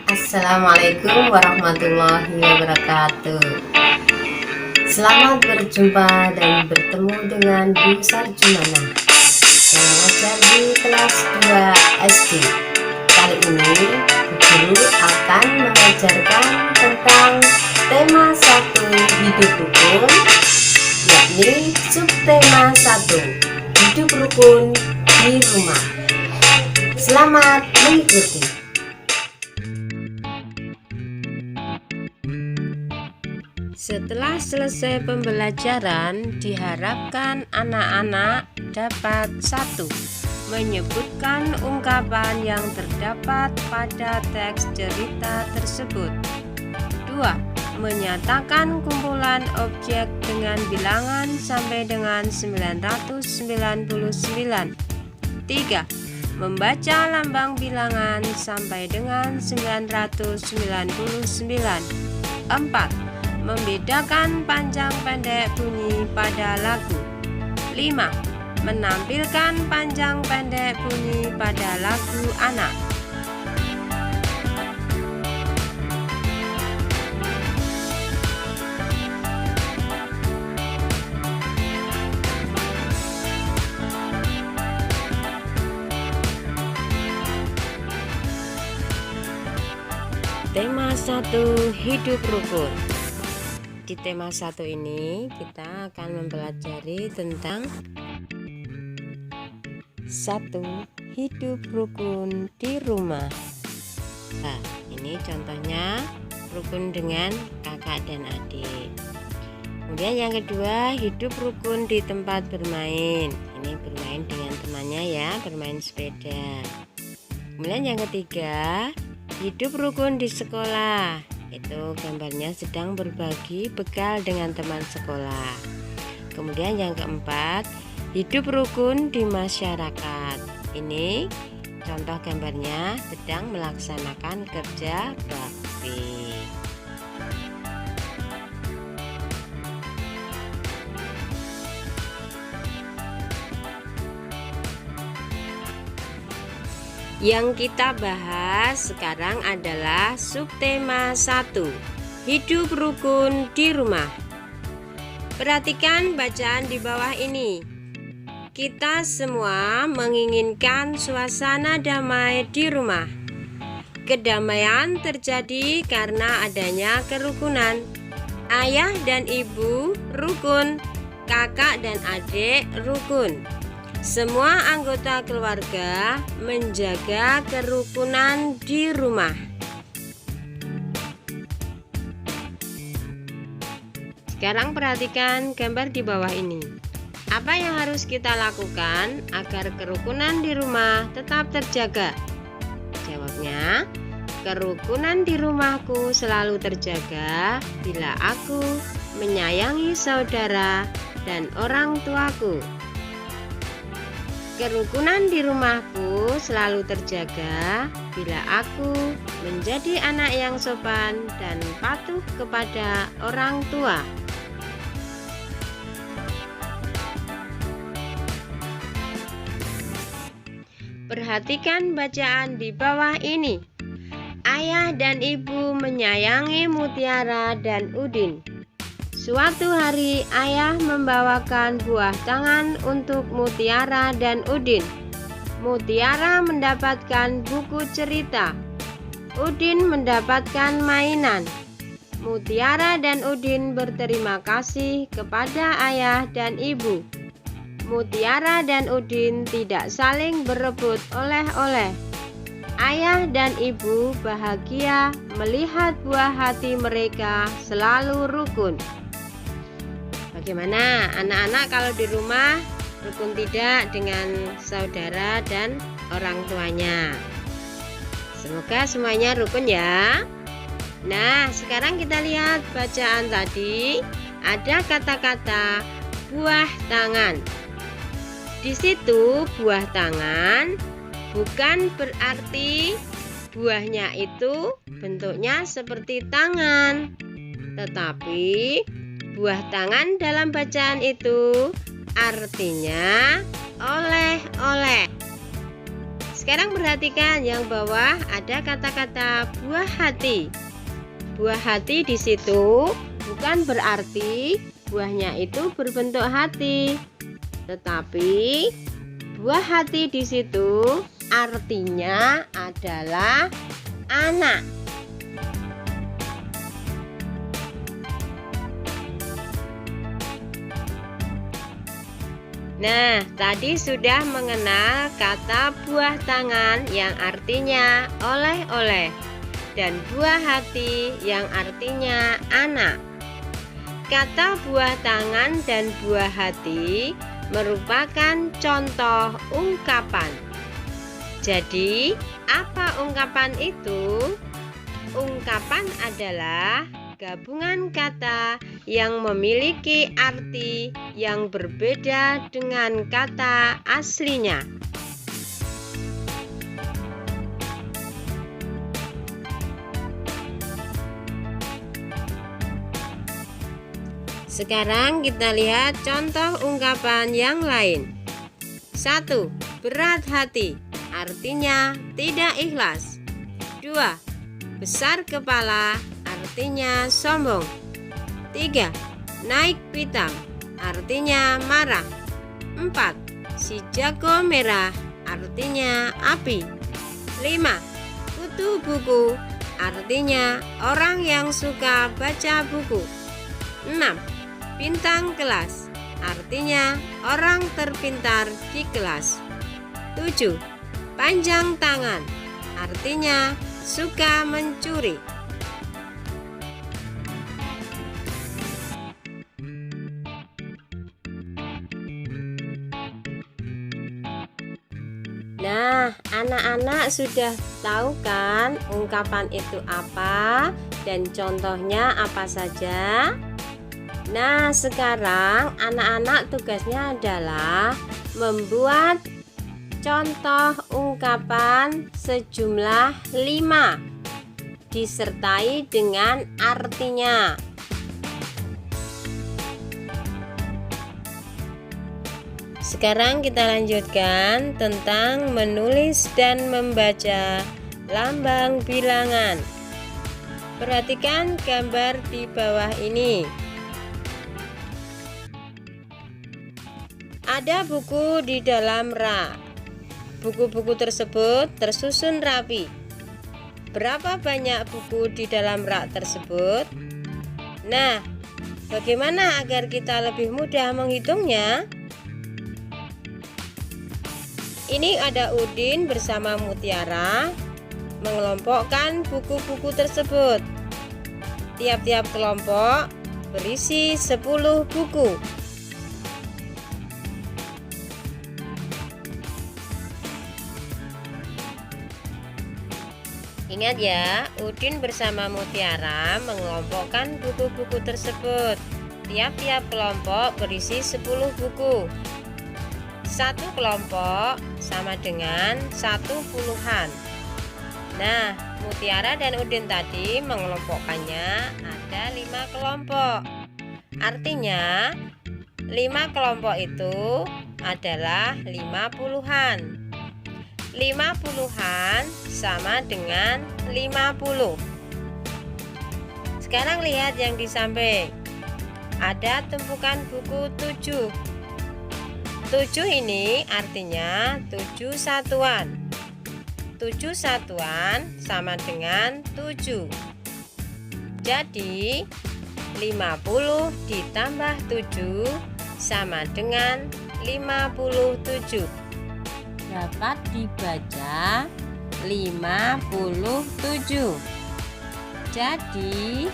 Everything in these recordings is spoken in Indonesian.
Assalamualaikum warahmatullahi wabarakatuh. Selamat berjumpa dan bertemu dengan Bu Sarjumana yang mengajar di kelas 2 SD. Kali ini guru akan mengajarkan tentang tema 1 hidup rukun, yakni subtema 1 hidup rukun di rumah. Selamat mengikuti. Setelah selesai pembelajaran, diharapkan anak-anak dapat 1. Menyebutkan ungkapan yang terdapat pada teks cerita tersebut. 2. Menyatakan kumpulan objek dengan bilangan sampai dengan 999. 3. Membaca lambang bilangan sampai dengan 999. 4. Membedakan panjang pendek bunyi pada lagu. 5. Menampilkan panjang pendek bunyi pada lagu anak. Tema 1 hidup rukun. Di tema 1 ini kita akan mempelajari tentang 1. Hidup rukun di rumah. Nah, ini contohnya rukun dengan kakak dan adik. Kemudian yang kedua, hidup rukun di tempat bermain. Ini bermain dengan temannya ya, bermain sepeda. Kemudian yang ketiga, hidup rukun di sekolah. Itu gambarnya sedang berbagi bekal dengan teman sekolah. Kemudian yang keempat, hidup rukun di masyarakat. Ini contoh gambarnya sedang melaksanakan kerja bakti. Yang kita bahas sekarang adalah subtema 1 hidup rukun di rumah. Perhatikan bacaan di bawah ini. Kita semua menginginkan suasana damai di rumah. Kedamaian terjadi karena adanya kerukunan. Ayah dan ibu rukun, kakak dan adik rukun. Semua anggota keluarga menjaga kerukunan di rumah. Sekarang perhatikan gambar di bawah ini. Apa yang harus kita lakukan agar kerukunan di rumah tetap terjaga? Jawabnya, kerukunan di rumahku selalu terjaga bila aku menyayangi saudara dan orang tuaku. Kerukunan di rumahku selalu terjaga bila aku menjadi anak yang sopan dan patuh kepada orang tua. Perhatikan bacaan di bawah ini. Ayah dan ibu menyayangi Mutiara dan Udin. Suatu hari ayah membawakan buah tangan untuk Mutiara dan Udin. Mutiara mendapatkan buku cerita. Udin mendapatkan mainan. Mutiara dan Udin berterima kasih kepada ayah dan ibu. Mutiara dan Udin tidak saling berebut oleh-oleh. Ayah dan ibu bahagia melihat buah hati mereka selalu rukun. Bagaimana anak-anak kalau di rumah rukun tidak dengan saudara dan orang tuanya? Semoga semuanya rukun ya. Nah, sekarang kita lihat bacaan tadi. Ada kata-kata buah tangan. Di situ buah tangan bukan berarti buahnya itu bentuknya seperti tangan, tetapi buah tangan dalam bacaan itu artinya oleh-oleh. Sekarang perhatikan yang bawah ada kata-kata buah hati. Buah hati di situ bukan berarti buahnya itu berbentuk hati, tetapi buah hati di situ artinya adalah anak. Nah, tadi sudah mengenal kata buah tangan yang artinya oleh-oleh dan buah hati yang artinya anak. Kata buah tangan dan buah hati merupakan contoh ungkapan. Jadi, apa ungkapan itu? Ungkapan adalah gabungan kata yang memiliki arti yang berbeda dengan kata aslinya. Sekarang kita lihat contoh ungkapan yang lain. 1. Berat hati, artinya tidak ikhlas. 2. Besar kepala, artinya sombong. 3. Naik pitam, artinya marah. 4. Si jago merah, artinya api. 5. Kutu buku, artinya orang yang suka baca buku. 6. Bintang kelas, artinya orang terpintar di kelas. 7. Panjang tangan, artinya suka mencuri. Nah, anak-anak sudah tahu kan ungkapan itu apa dan contohnya apa saja? Nah, sekarang anak-anak tugasnya adalah membuat contoh ungkapan sejumlah 5 disertai dengan artinya. Sekarang kita lanjutkan tentang menulis dan membaca lambang bilangan. Perhatikan gambar di bawah ini. Ada buku di dalam rak. Buku-buku tersebut tersusun rapi. Berapa banyak buku di dalam rak tersebut? Nah, bagaimana agar kita lebih mudah menghitungnya? Ini ada Udin bersama Mutiara mengelompokkan buku-buku tersebut. Tiap-tiap kelompok berisi 10 buku. Ingat ya, Udin bersama Mutiara mengelompokkan buku-buku tersebut. Tiap-tiap kelompok berisi 10 buku. Satu kelompok sama dengan 1 puluhan. Nah, Mutiara dan Udin tadi mengelompokkannya ada 5 kelompok. Artinya 5 kelompok itu adalah 5 puluhan. 5 puluhan sama dengan 50. Sekarang lihat yang di samping. Ada tumpukan buku 7. 7 ini artinya 7 satuan. 7 satuan sama dengan 7. Jadi 50 ditambah 7 sama dengan 57. Dapat dibaca 57. Jadi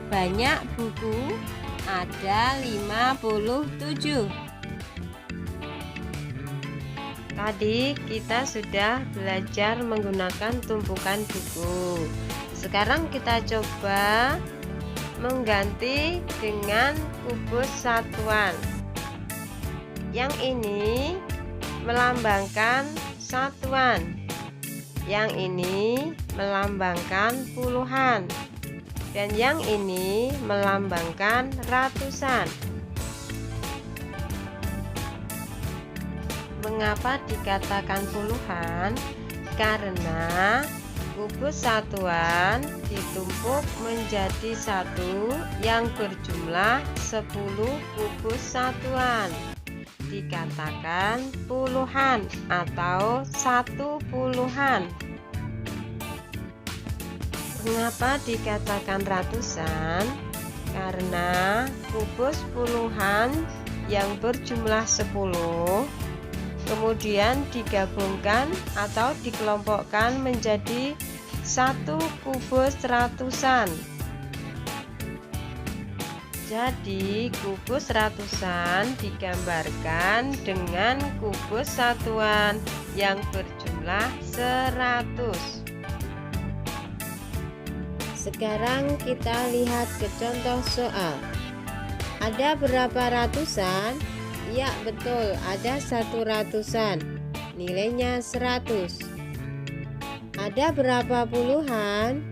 banyak buku, ada 57. Tadi kita sudah belajar menggunakan tumpukan buku. Sekarang kita coba mengganti dengan kubus satuan. Yang ini melambangkan satuan, yang ini melambangkan puluhan, dan yang ini melambangkan ratusan. Mengapa dikatakan puluhan? Karena kubus satuan ditumpuk menjadi satu yang berjumlah 10 kubus satuan. Dikatakan puluhan atau satu puluhan. Mengapa dikatakan ratusan? Karena kubus puluhan yang berjumlah 10 kemudian digabungkan atau dikelompokkan menjadi satu kubus ratusan. Jadi kubus ratusan digambarkan dengan kubus satuan yang berjumlah 100. Sekarang kita lihat ke contoh soal. Ada berapa ratusan? Ya betul, ada 100-an. Nilainya 100. Ada berapa puluhan?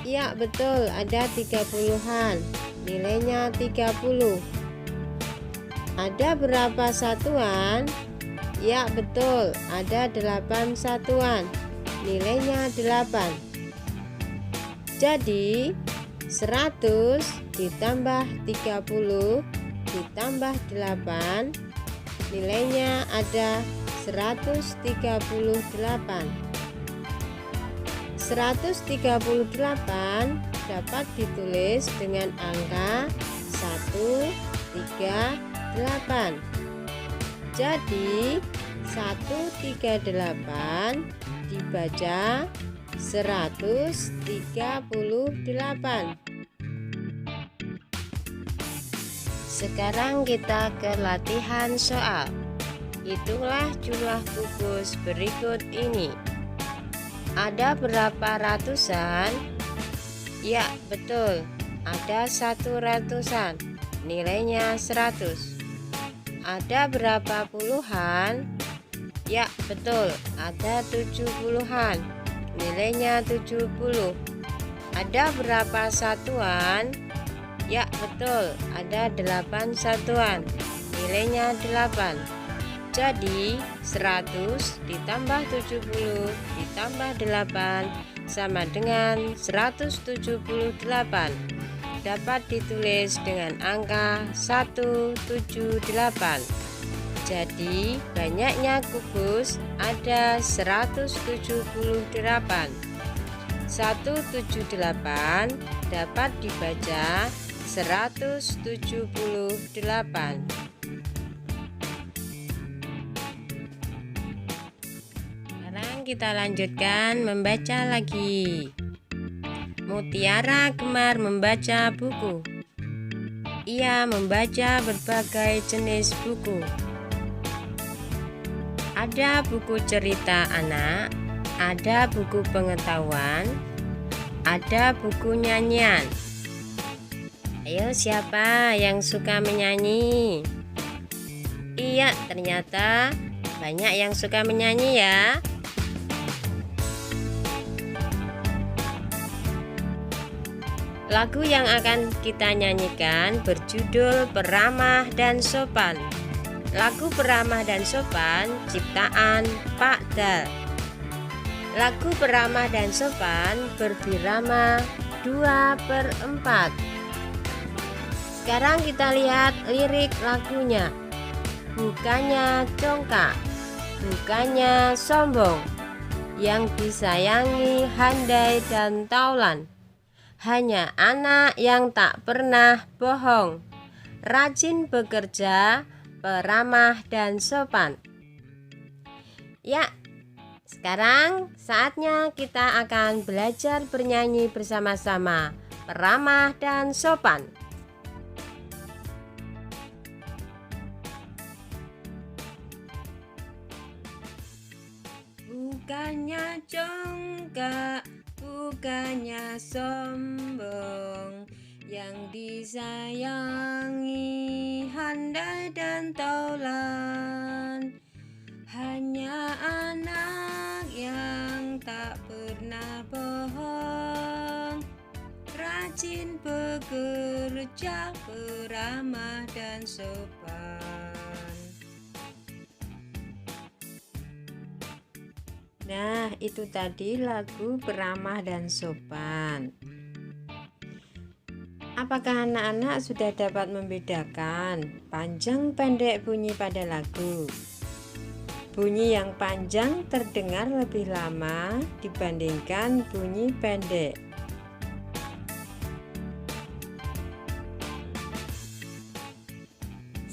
Ya betul, ada 30-an. Nilainya 30. Ada berapa satuan? Ya betul, ada 8 satuan. Nilainya 8. Jadi 100 ditambah 30 ditambah 8, nilainya ada 138. 138 dapat ditulis dengan angka 138. Jadi 138 dibaca 138. Sekarang kita ke latihan soal. Hitunglah jumlah kubus berikut ini. Ada berapa ratusan? Ya betul, ada 100-an. Nilainya 100. Ada berapa puluhan? Ya betul, ada 70-an. Nilainya 70. Ada berapa satuan? Ya betul, ada 8 satuan. Nilainya 8. Jadi 100 ditambah 70 ditambah 8 sama dengan 178. Dapat ditulis dengan angka 178. Jadi banyaknya kubus ada 178. 178 dapat dibaca 178. Sekarang kita lanjutkan membaca lagi. Mutiara gemar membaca buku. Ia membaca berbagai jenis buku. Ada buku cerita anak, ada buku pengetahuan, ada buku nyanyian. Ayo, siapa yang suka menyanyi? Iya, ternyata banyak yang suka menyanyi ya. Lagu yang akan kita nyanyikan berjudul Peramah dan Sopan. Lagu Peramah dan Sopan ciptaan Pak Dal. Lagu Peramah dan Sopan berbirama 2/4. Sekarang kita lihat lirik lagunya. Bukannya congkak, bukannya sombong, yang disayangi handai dan taulan. Hanya anak yang tak pernah bohong, rajin bekerja, peramah dan sopan. Ya, sekarang saatnya kita akan belajar bernyanyi bersama-sama. Peramah dan sopan. Bukannya congkak, bukannya sombong, yang disayangi handai dan taulan. Hanya anak yang tak pernah bohong, rajin bekerja, beramah dan sopan. Nah, itu tadi lagu Beramah dan Sopan. Apakah anak-anak sudah dapat membedakan panjang pendek bunyi pada lagu? Bunyi yang panjang terdengar lebih lama dibandingkan bunyi pendek.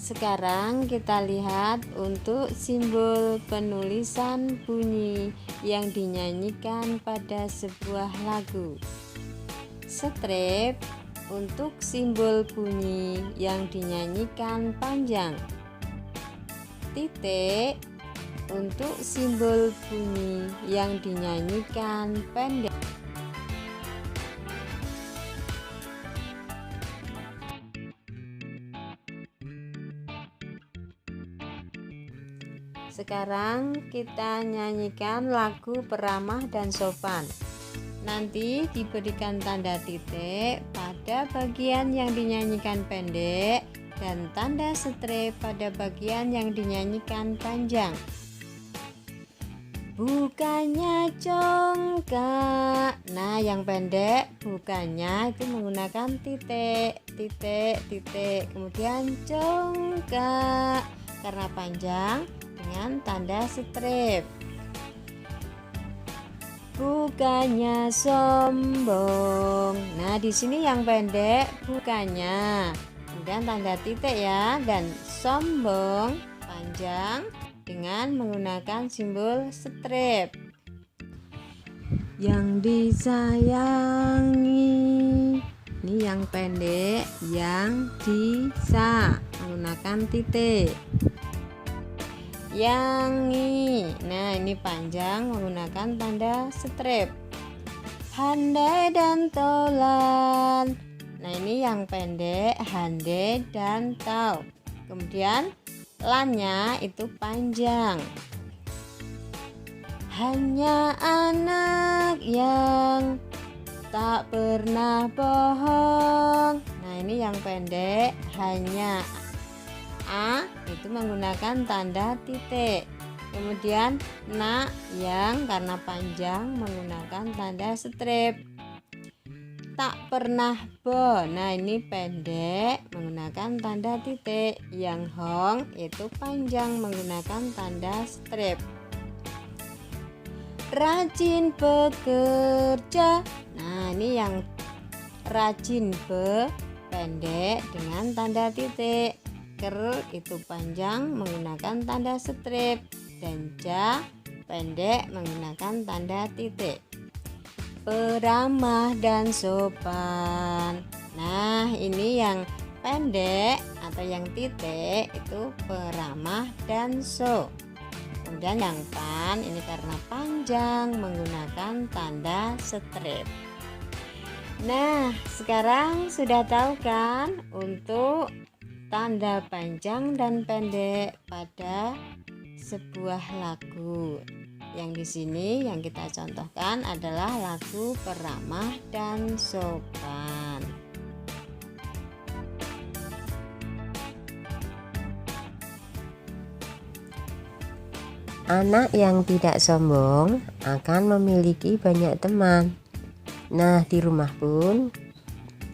Sekarang kita lihat untuk simbol penulisan bunyi yang dinyanyikan pada sebuah lagu. Strip untuk simbol bunyi yang dinyanyikan panjang. Titik untuk simbol bunyi yang dinyanyikan pendek. Sekarang kita nyanyikan lagu Beramah dan Sopan. Nanti diberikan tanda titik pada bagian yang dinyanyikan pendek dan tanda strip pada bagian yang dinyanyikan panjang. Bukannya congkak. Nah, yang pendek bukannya itu menggunakan titik, titik, titik. Kemudian congkak karena panjang dengan tanda strip. Bukannya sombong. Nah, di sini yang pendek bukannya. Kemudian tanda titik ya, dan sombong panjang dengan menggunakan simbol strip. Yang disayangi. Ini yang pendek, yang disa menggunakan titik. Yangi. Nah, ini panjang menggunakan tanda strip. Handai dan tolan. Nah, ini yang pendek, handai dan tau. Kemudian lannya itu panjang. Hanya anak yang tak pernah bohong. Nah, ini yang pendek, hanya A itu menggunakan tanda titik. Kemudian nak yang karena panjang menggunakan tanda strip. Tak pernah bo. Nah, ini pendek menggunakan tanda titik. Yang hong itu panjang menggunakan tanda strip. Rajin bekerja. Nah, ini yang rajin be pendek dengan tanda titik. Ker itu panjang menggunakan tanda strip, dan ja pendek menggunakan tanda titik. Beramah dan sopan. Nah, ini yang pendek atau yang titik itu beramah dan so. Kemudian yang pan ini karena panjang menggunakan tanda strip. Nah, sekarang sudah tahu kan untuk tanda panjang dan pendek pada sebuah lagu. Yang di sini yang kita contohkan adalah lagu Beramah dan Sopan. Anak yang tidak sombong akan memiliki banyak teman. Nah, di rumah pun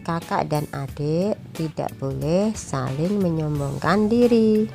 kakak dan adik tidak boleh saling menyombongkan diri.